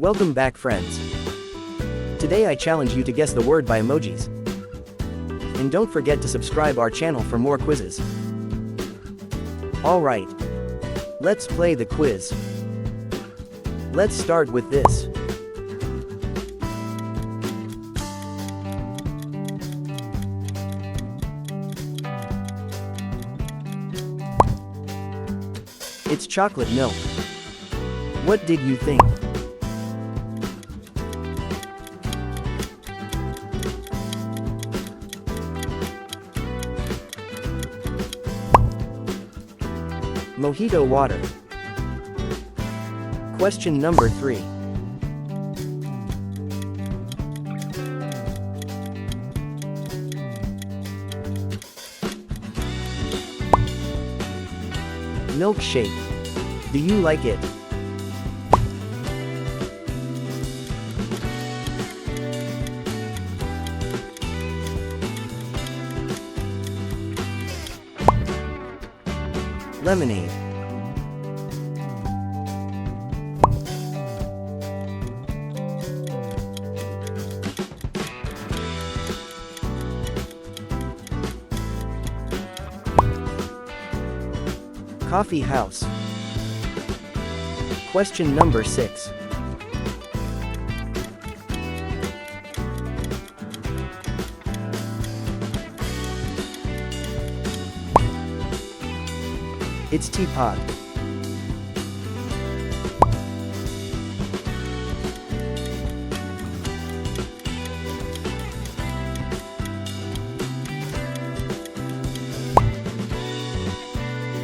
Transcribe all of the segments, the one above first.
Welcome back, friends. Today I challenge you to guess the word by emojis. And don't forget to subscribe our channel for more quizzes. Alright. Let's play the quiz. Let's start with this. It's chocolate milk. What did you think? Mojito water. Question number 3. Milkshake. Do you like it? Lemonade. Coffee house. Question number 6. It's teapot.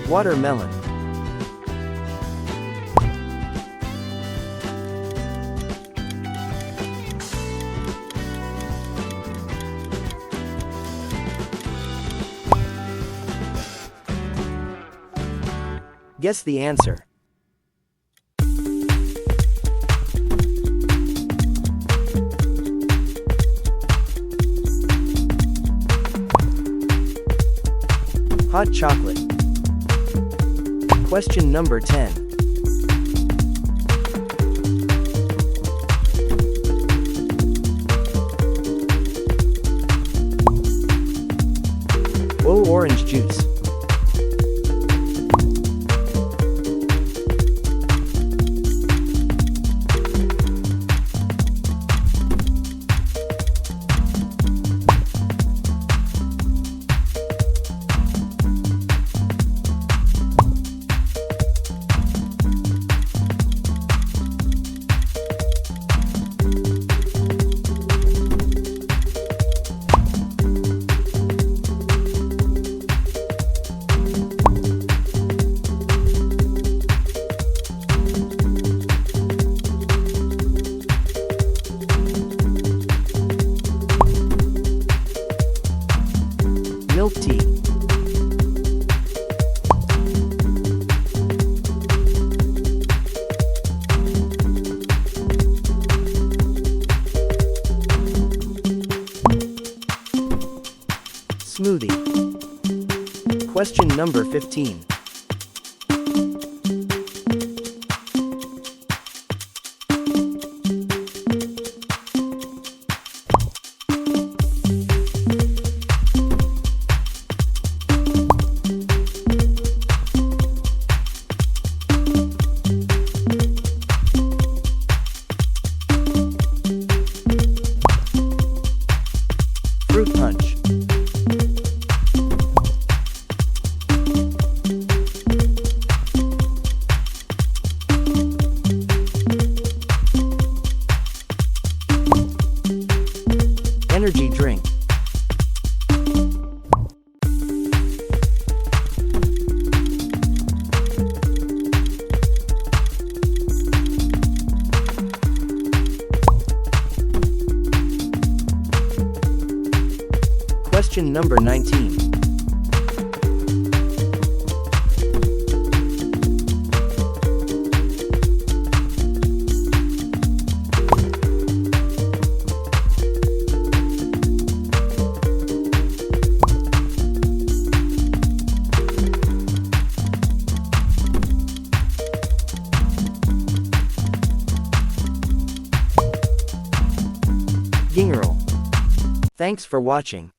Watermelon. Guess the answer. Hot chocolate. Question number 10. Oh, orange juice. Milk tea. Smoothie. Question number 15. Fruit punch. Energy drink. Question number 19. Gingerl. Thanks for watching.